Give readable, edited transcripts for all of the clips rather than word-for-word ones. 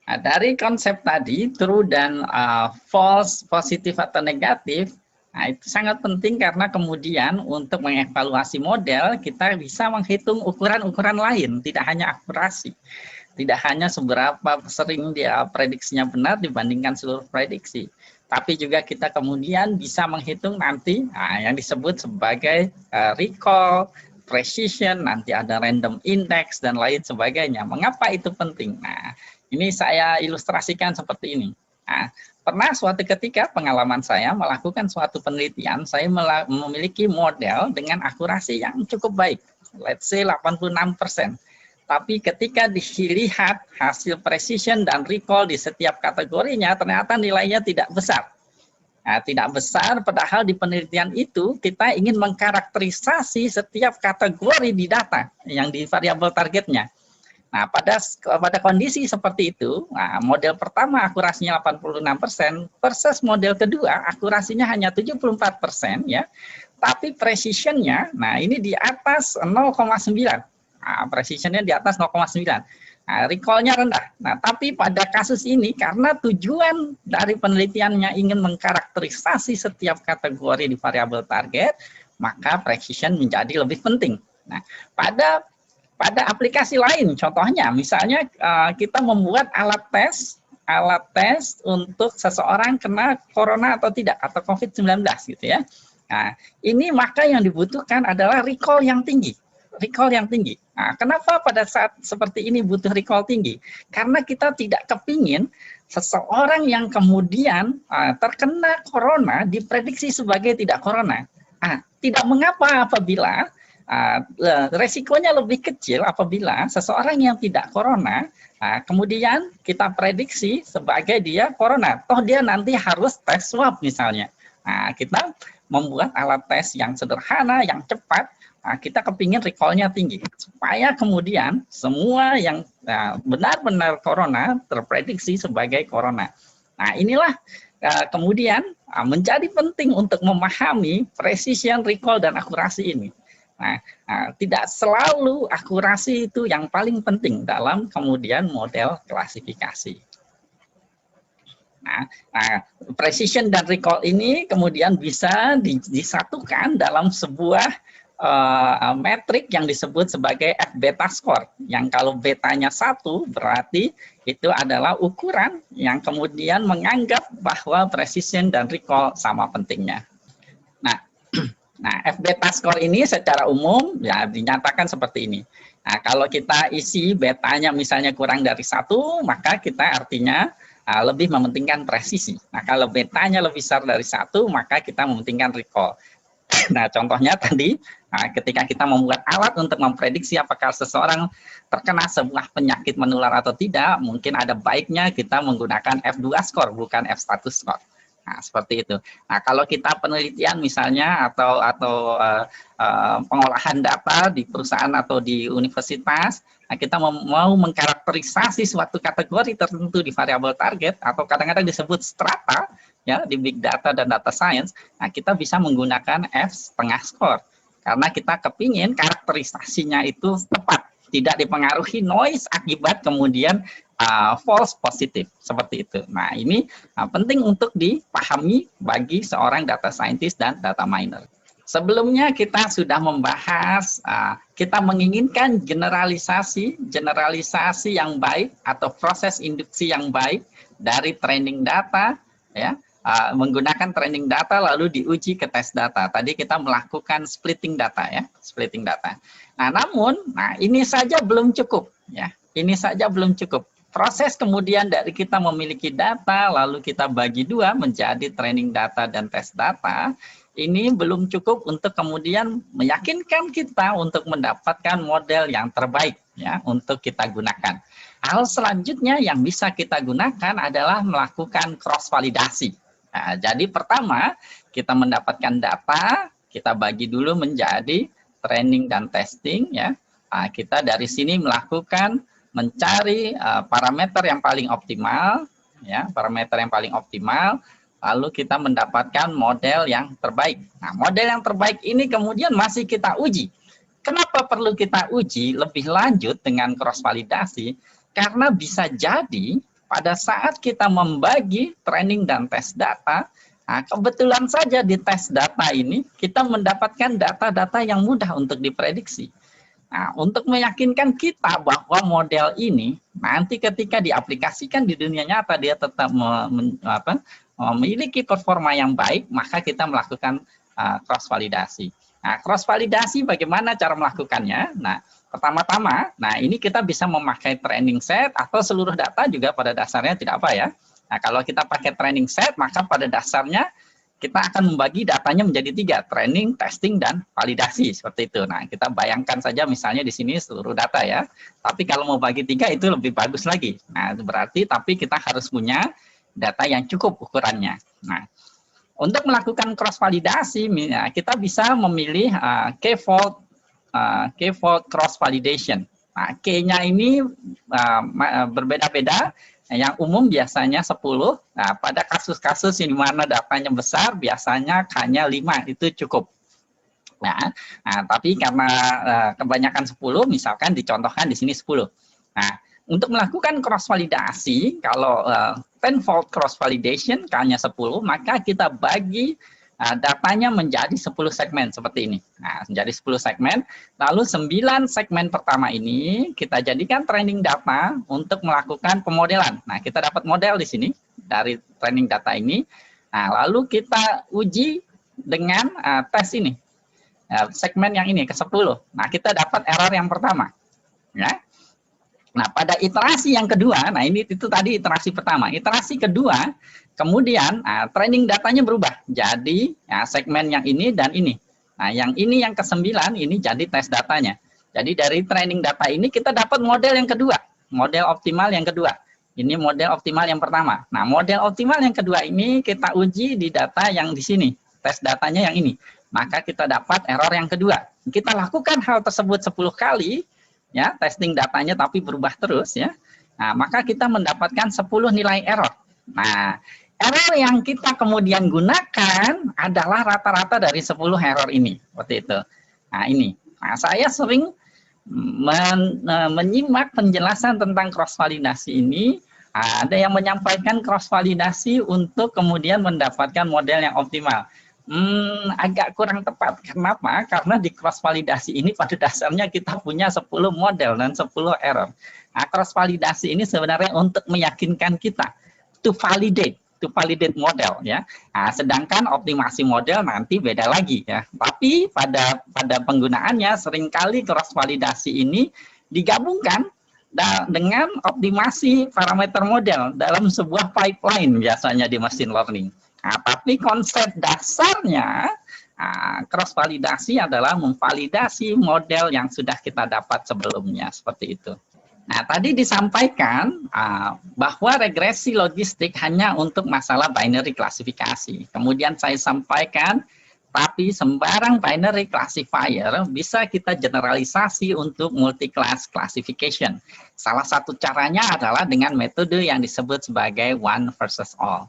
Nah, dari konsep tadi, true dan false, positif atau negatif, nah itu sangat penting karena kemudian untuk mengevaluasi model, kita bisa menghitung ukuran-ukuran lain, tidak hanya akurasi. Tidak hanya seberapa sering dia prediksinya benar dibandingkan seluruh prediksi, tapi juga kita kemudian bisa menghitung nanti yang disebut sebagai recall, precision, nanti ada random index, dan lain sebagainya. Mengapa itu penting? Nah, ini saya ilustrasikan seperti ini. Nah, pernah suatu ketika pengalaman saya melakukan suatu penelitian, saya memiliki model dengan akurasi yang cukup baik, let's say 86%. Tapi ketika dilihat hasil precision dan recall di setiap kategorinya, ternyata nilainya tidak besar. Nah, tidak besar, padahal di penelitian itu kita ingin mengkarakterisasi setiap kategori di data yang di variabel targetnya. Nah, pada kondisi seperti itu, nah, model pertama akurasinya 86%, versus model kedua akurasinya hanya 74%, ya. Tapi precisionnya, nah ini di atas 0,9. Nah, precisionnya di atas 0,9. Nah, recall-nya rendah. Nah, tapi pada kasus ini karena tujuan dari penelitiannya ingin mengkarakterisasi setiap kategori di variabel target, maka precision menjadi lebih penting. Nah, pada aplikasi lain, contohnya misalnya kita membuat alat tes untuk seseorang kena corona atau tidak, atau COVID-19 gitu ya. Nah, ini maka yang dibutuhkan adalah recall yang tinggi. Nah, kenapa pada saat seperti ini butuh recall tinggi? Karena kita tidak kepingin seseorang yang kemudian terkena corona diprediksi sebagai tidak corona. Tidak mengapa apabila resikonya lebih kecil apabila seseorang yang tidak corona kemudian kita prediksi sebagai dia corona. Toh dia nanti harus tes swab misalnya. Nah, kita membuat alat tes yang sederhana, yang cepat. Kita kepingin recall-nya tinggi supaya kemudian semua yang benar-benar corona terprediksi sebagai corona. Nah, inilah kemudian menjadi penting untuk memahami precision, recall, dan akurasi ini. Nah, tidak selalu akurasi itu yang paling penting dalam kemudian model klasifikasi. Nah, precision dan recall ini kemudian bisa disatukan dalam sebuah metrik yang disebut sebagai F beta score, yang kalau betanya 1 berarti itu adalah ukuran yang kemudian menganggap bahwa precision dan recall sama pentingnya. Nah, F beta score ini secara umum ya dinyatakan seperti ini. Nah, kalau kita isi betanya misalnya kurang dari 1, maka kita artinya lebih mementingkan presisi. Nah, kalau betanya lebih besar dari 1, maka kita mementingkan recall. Nah, contohnya tadi, ketika kita membuat alat untuk memprediksi apakah seseorang terkena sebuah penyakit menular atau tidak, mungkin ada baiknya kita menggunakan F2 score, bukan F status score. Nah, seperti itu. Nah, kalau kita penelitian misalnya atau pengolahan data di perusahaan atau di universitas, nah kita mau mengkarakterisasi suatu kategori tertentu di variabel target atau kadang-kadang disebut strata, ya, di big data dan data science, nah kita bisa menggunakan F setengah score karena kita kepingin karakterisasinya itu tepat, tidak dipengaruhi noise akibat kemudian false positif seperti itu. Nah, ini penting untuk dipahami bagi seorang data scientist dan data miner. Sebelumnya kita sudah membahas kita menginginkan generalisasi yang baik atau proses induksi yang baik dari training data, ya, menggunakan training data lalu diuji ke tes data. Tadi kita melakukan splitting data, ya, splitting data. Nah, namun, ini saja belum cukup, ya. Ini saja belum cukup. Proses kemudian dari kita memiliki data lalu kita bagi dua menjadi training data dan tes data, ini belum cukup untuk kemudian meyakinkan kita untuk mendapatkan model yang terbaik, ya, untuk kita gunakan. Hal selanjutnya yang bisa kita gunakan adalah melakukan cross validasi. Nah, jadi pertama kita mendapatkan data, kita bagi dulu menjadi training dan testing, ya. Nah, kita dari sini melakukan mencari parameter yang paling optimal, ya, parameter yang paling optimal, lalu kita mendapatkan model yang terbaik. Nah, model yang terbaik ini kemudian masih kita uji. Kenapa perlu kita uji lebih lanjut dengan cross validasi? Karena bisa jadi pada saat kita membagi training dan tes data, nah, kebetulan saja di tes data ini kita mendapatkan data-data yang mudah untuk diprediksi. Nah, untuk meyakinkan kita bahwa model ini nanti ketika diaplikasikan di dunia nyata dia tetap memiliki performa yang baik, maka kita melakukan cross validasi. Nah, cross validasi bagaimana cara melakukannya? Nah, pertama-tama, nah ini kita bisa memakai training set atau seluruh data juga pada dasarnya tidak apa ya. Nah, kalau kita pakai training set, maka pada dasarnya kita akan membagi datanya menjadi 3, training, testing, dan validasi, seperti itu. Nah, kita bayangkan saja misalnya di sini seluruh data ya, tapi kalau mau bagi 3 itu lebih bagus lagi. Nah, itu berarti tapi kita harus punya data yang cukup ukurannya. Nah, untuk melakukan cross validasi, kita bisa memilih K-fold cross validation. Nah, K-nya ini berbeda-beda. Yang umum biasanya 10. Nah, pada kasus-kasus di mana datanya besar, biasanya hanya 5 itu cukup. Nah, tapi karena kebanyakan 10, misalkan dicontohkan di sini 10. Nah, untuk melakukan cross validasi, kalau 10-fold cross validation hanya 10, maka kita bagi datanya menjadi 10 segmen seperti ini. Nah, menjadi 10 segmen, lalu 9 segmen pertama ini kita jadikan training data untuk melakukan pemodelan. Nah, kita dapat model di sini dari training data ini. Nah, lalu kita uji dengan tes ini. Segmen yang ini ke-10. Nah, kita dapat error yang pertama. Ya. Nah, pada iterasi yang kedua, nah ini itu tadi iterasi pertama. Iterasi kedua, kemudian training datanya berubah. Jadi segmen yang ini dan ini. Nah, yang ini yang ke-9 ini jadi tes datanya. Jadi dari training data ini kita dapat model yang kedua. Model optimal yang kedua. Ini model optimal yang pertama. Nah, model optimal yang kedua ini kita uji di data yang di sini. Tes datanya yang ini. Maka kita dapat error yang kedua. Kita lakukan hal tersebut 10 kali. Ya, testing datanya tapi berubah terus ya. Nah, maka kita mendapatkan 10 nilai error. Nah, error yang kita kemudian gunakan adalah rata-rata dari 10 error ini, seperti itu. Nah, ini. Nah, saya sering menyimak penjelasan tentang cross validasi ini. Ada yang menyampaikan cross validasi untuk kemudian mendapatkan model yang optimal. Agak kurang tepat. Kenapa? Karena di cross validasi ini pada dasarnya kita punya 10 model dan 10 error. Nah, cross validasi ini sebenarnya untuk meyakinkan kita to validate model ya. Nah, sedangkan optimasi model nanti beda lagi ya. Tapi pada penggunaannya seringkali cross validasi ini digabungkan dengan optimasi parameter model dalam sebuah pipeline biasanya di machine learning. Nah, tapi konsep dasarnya cross validasi adalah memvalidasi model yang sudah kita dapat sebelumnya, seperti itu. Nah, tadi disampaikan bahwa regresi logistik hanya untuk masalah binary klasifikasi. Kemudian saya sampaikan, tapi sembarang binary classifier bisa kita generalisasi untuk multi-class classification. Salah satu caranya adalah dengan metode yang disebut sebagai one versus all.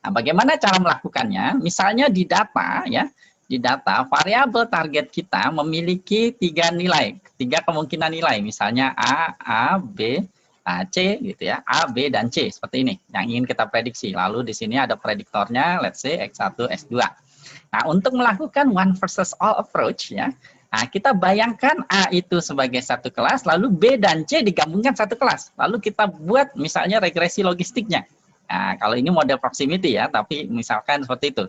Nah, bagaimana cara melakukannya? Misalnya di data ya, di data variabel target kita memiliki 3 nilai, 3 kemungkinan nilai, misalnya A, B, C gitu ya, A, B dan C seperti ini yang ingin kita prediksi. Lalu di sini ada prediktornya, let's say X1, X2. Nah, untuk melakukan one versus all approach ya, nah, kita bayangkan A itu sebagai satu kelas, lalu B dan C digabungkan satu kelas. Lalu kita buat misalnya regresi logistiknya. Nah, kalau ini model proximity ya, tapi misalkan seperti itu.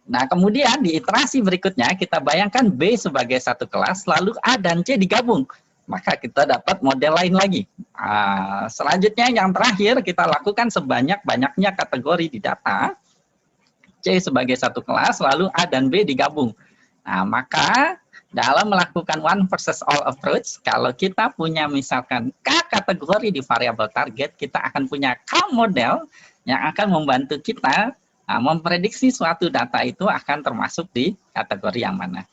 Nah, kemudian di iterasi berikutnya kita bayangkan B sebagai satu kelas, lalu A dan C digabung. Maka kita dapat model lain lagi. Selanjutnya yang terakhir kita lakukan sebanyak-banyaknya kategori di data. C sebagai satu kelas, lalu A dan B digabung. Nah, maka dalam melakukan one versus all approach, kalau kita punya misalkan K kategori di variabel target, kita akan punya K model yang akan membantu kita memprediksi suatu data itu akan termasuk di kategori yang mana.